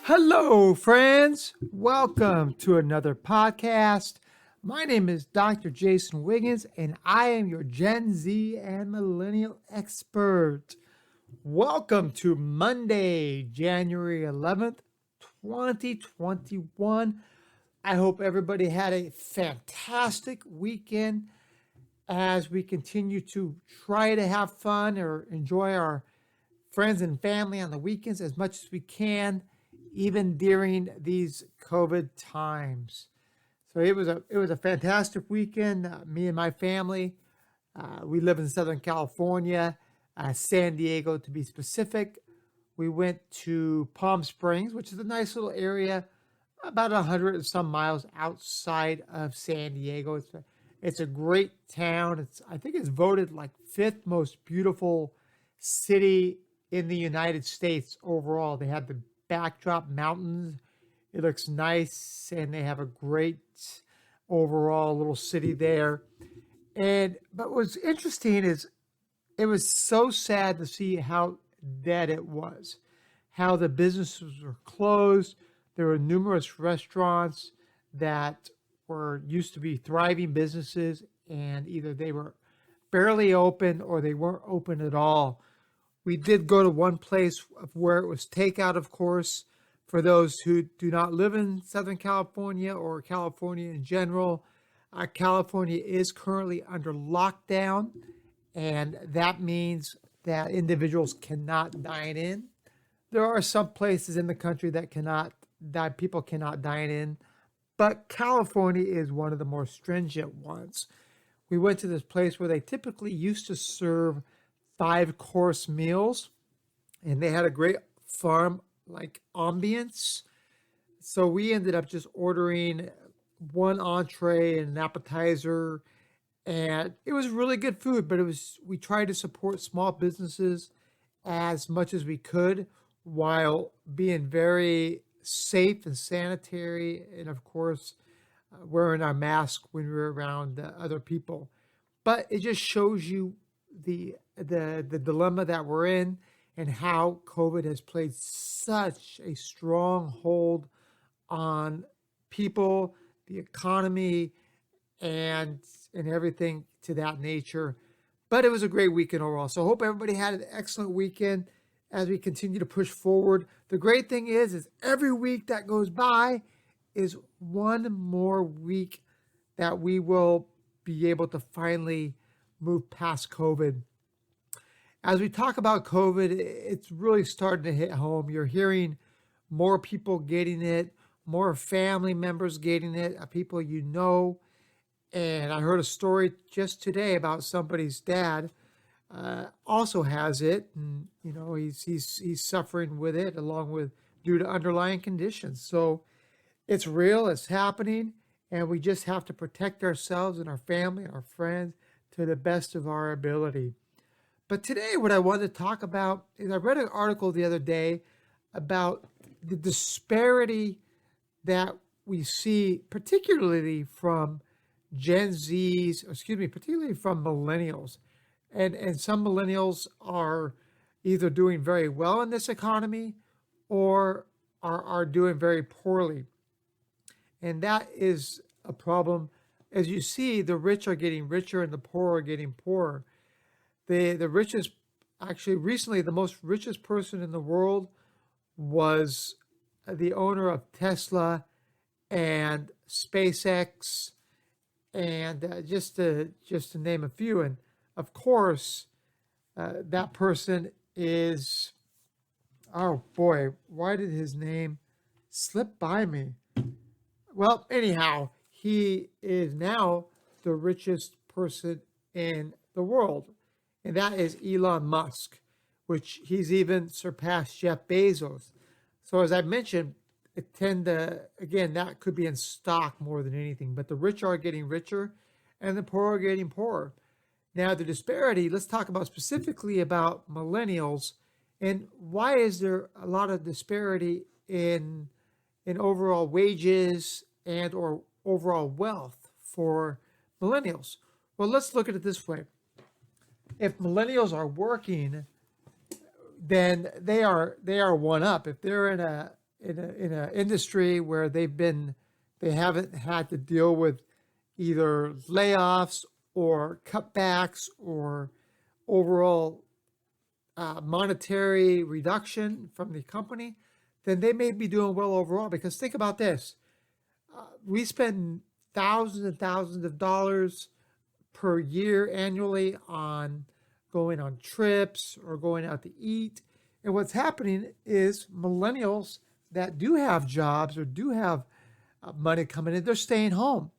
Hello, friends. Welcome to another podcast. My name is Dr. Jason Wiggins, and I am your Gen Z and Millennial expert. Welcome to Monday, January 11th, 2021. I hope everybody had a fantastic weekend as we continue to try to have fun or enjoy our friends and family on the weekends as much as we can, even during these COVID times. So it was a fantastic weekend. Me and my family, we live in Southern California, San Diego to be specific. We went to Palm Springs, which is a nice little area, about 100 and some miles outside of San Diego. It's a great town. I think it's voted like fifth most beautiful city in the United States overall. They have the backdrop mountains. It looks nice, and they have a great overall little city there. But what's interesting is it was so sad to see how dead it was, how the businesses were closed. There were numerous restaurants that were used to be thriving businesses, and either they were barely open or they weren't open at all. We did go to one place where it was takeout, of course, for those who do not live in Southern California or California in general. California is currently under lockdown, and that means that individuals cannot dine in. There are some places in the country that people cannot dine in, but California is one of the more stringent ones. We went to this place where they typically used to serve 5-course meals, and they had a great farm like ambience. So we ended up just ordering one entree and an appetizer, and it was really good food. But we tried to support small businesses as much as we could while being very safe and sanitary, and of course wearing our mask when we're around other people. But it just shows you the dilemma that we're in, and how COVID has played such a strong hold on people, the economy, and everything to that nature. But it was a great weekend overall. So I hope everybody had an excellent weekend as we continue to push forward. The great thing is every week that goes by is one more week that we will be able to finally move past COVID. As we talk about COVID, it's really starting to hit home. You're hearing more people getting it, more family members getting it, people you know. And I heard a story just today about somebody's dad also has it, and he's suffering with it due to underlying conditions. So it's real, it's happening, and we just have to protect ourselves and our family, our friends, to the best of our ability. But today, what I wanted to talk about is I read an article the other day about the disparity that we see, particularly from particularly from millennials. And some millennials are either doing very well in this economy or are doing very poorly. And that is a problem. As you see, the rich are getting richer and the poor are getting poorer. The richest, actually recently, the most richest person in the world was the owner of Tesla and SpaceX, and just to name a few. And of course, that person is, oh boy, why did his name slip by me? Well, anyhow, he is now the richest person in the world, and that is Elon Musk, which he's even surpassed Jeff Bezos. So as I mentioned, that could be in stock more than anything, but the rich are getting richer and the poor are getting poorer. Now, the disparity, let's talk about specifically about millennials, and why is there a lot of disparity in overall wages and or overall wealth for millennials? Well, let's look at it this way. If millennials are working, then they are one up. If they're in a industry where they haven't had to deal with either layoffs or cutbacks or overall monetary reduction from the company, then they may be doing well overall. Because think about this: we spend thousands and thousands of dollars per year annually on going on trips or going out to eat. And what's happening is millennials that do have jobs or do have money coming in, they're staying home.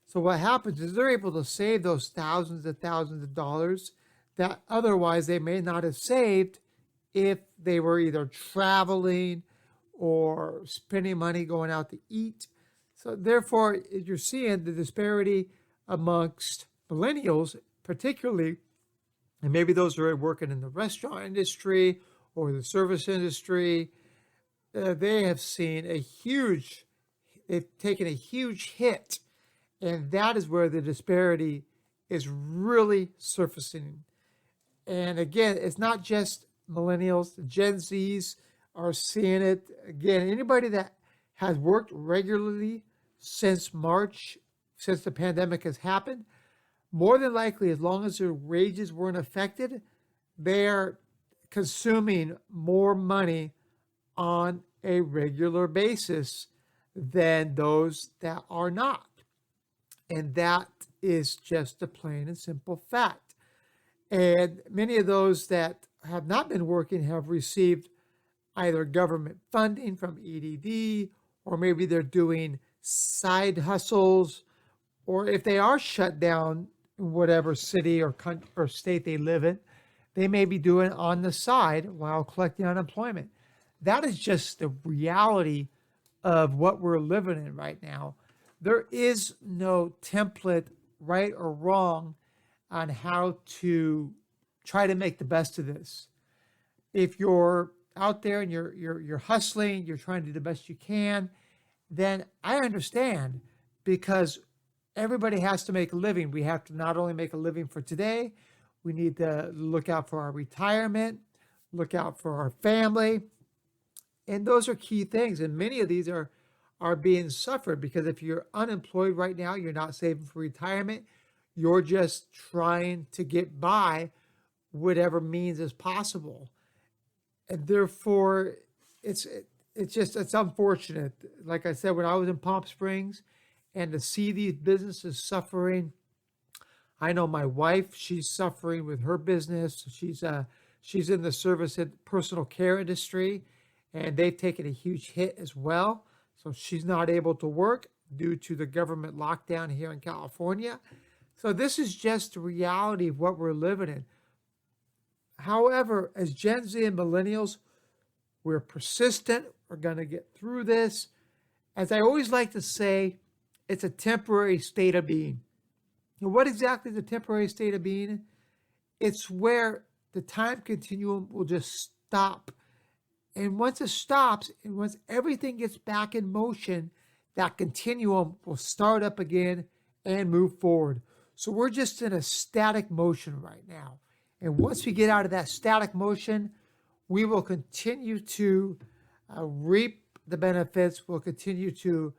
So what happens is they're able to save those thousands and thousands of dollars that otherwise they may not have saved if they were either traveling or spending money going out to eat. So therefore, you're seeing the disparity amongst millennials, particularly, and maybe those who are working in the restaurant industry or the service industry, they have seen they've taken a huge hit. And that is where the disparity is really surfacing. And again, it's not just millennials, the Gen Zs are seeing it. Again, anybody that has worked regularly since March, since the pandemic has happened, more than likely, as long as their wages weren't affected, they're consuming more money on a regular basis than those that are not. And that is just a plain and simple fact. And many of those that have not been working have received either government funding from EDD, or maybe they're doing side hustles, or if they are shut down in whatever city or country or state they live in, they may be doing on the side while collecting unemployment. That is just the reality of what we're living in right now. There is no template, right or wrong, on how to try to make the best of this. If you're out there and you're hustling, you're trying to do the best you can, then I understand, because everybody has to make a living. We have to not only make a living for today, we need to look out for our retirement, look out for our family. And those are key things. And many of these are being suffered, because if you're unemployed right now, you're not saving for retirement, you're just trying to get by whatever means is possible. And therefore, it's unfortunate. Like I said, when I was in Palm Springs, and to see these businesses suffering, I know my wife, she's suffering with her business. She's in the service and personal care industry, and they've taken a huge hit as well. So she's not able to work due to the government lockdown here in California. So this is just the reality of what we're living in. However, as Gen Z and millennials, we're persistent. We're going to get through this. As I always like to say, it's a temporary state of being. And what exactly is a temporary state of being? It's where the time continuum will just stop. And once it stops, and once everything gets back in motion, that continuum will start up again and move forward. So we're just in a static motion right now. And once we get out of that static motion, we will continue to reap the benefits. We'll continue to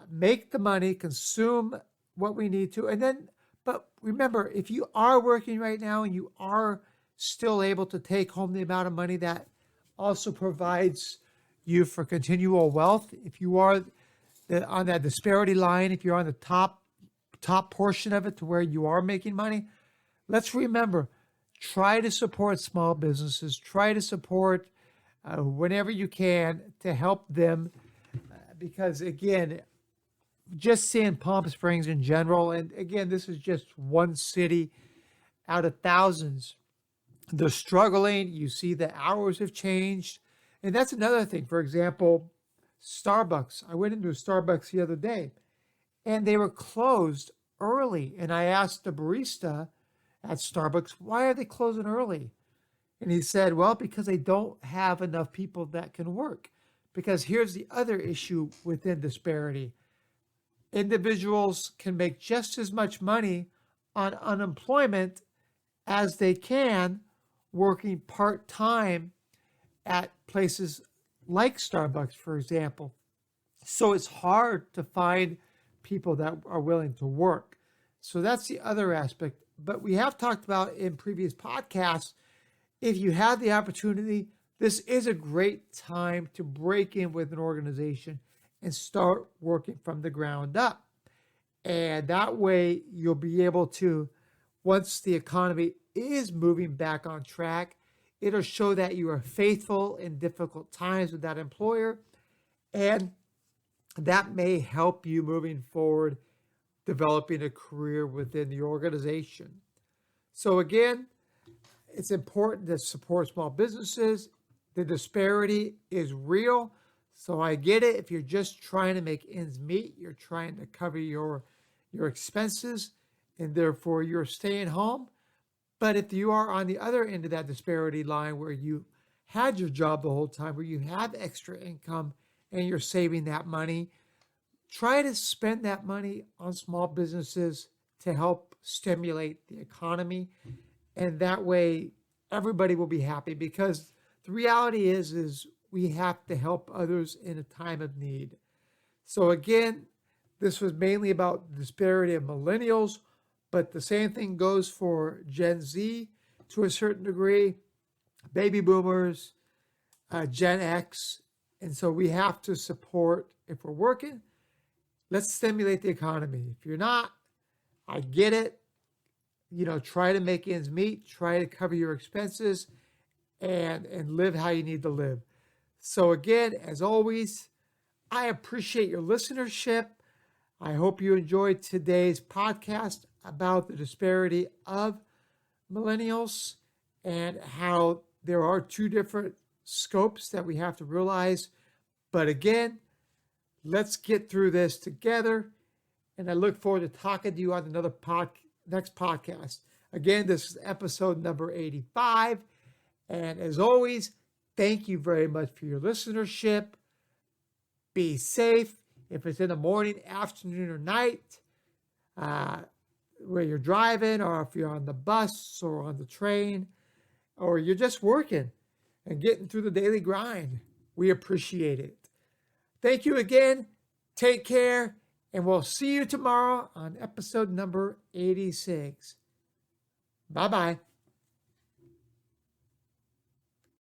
make the money, consume what we need to. And then, but remember, if you are working right now and you are still able to take home the amount of money that also provides you for continual wealth, if you are on that disparity line, if you're on the top portion of it to where you are making money, let's remember, try to support small businesses, try to support whenever you can to help them, because again, just seeing Palm Springs in general, and again, this is just one city out of thousands. They're struggling. You see the hours have changed. And that's another thing. For example, Starbucks. I went into a Starbucks the other day, and they were closed early. And I asked the barista at Starbucks, why are they closing early? And he said, well, because they don't have enough people that can work. Because here's the other issue within disparity. Individuals can make just as much money on unemployment as they can working part-time at places like Starbucks, for example. So it's hard to find people that are willing to work. So that's the other aspect. But we have talked about in previous podcasts, if you have the opportunity, this is a great time to break in with an organization and start working from the ground up. And that way you'll be able to, once the economy is moving back on track, it'll show that you are faithful in difficult times with that employer. And that may help you moving forward, developing a career within the organization. So again, it's important to support small businesses. The disparity is real. So I get it. If you're just trying to make ends meet, you're trying to cover your expenses, and therefore you're staying home. But if you are on the other end of that disparity line where you had your job the whole time, where you have extra income and you're saving that money, try to spend that money on small businesses to help stimulate the economy. And that way everybody will be happy, because the reality is we have to help others in a time of need. So again, this was mainly about the disparity of millennials, but the same thing goes for Gen Z to a certain degree, baby boomers, Gen X. And so we have to support, if we're working, let's stimulate the economy. If you're not, I get it. Try to make ends meet, try to cover your expenses, and live how you need to live. So again, as always, I appreciate your listenership. I hope you enjoyed today's podcast about the disparity of millennials and how there are two different scopes that we have to realize. But again, let's get through this together. And I look forward to talking to you on another next podcast. Again, this is episode number 85. And as always, thank you very much for your listenership. Be safe. If it's in the morning, afternoon, or night, where you're driving, or if you're on the bus or on the train, or you're just working and getting through the daily grind, we appreciate it. Thank you again. Take care. And we'll see you tomorrow on episode number 86. Bye-bye.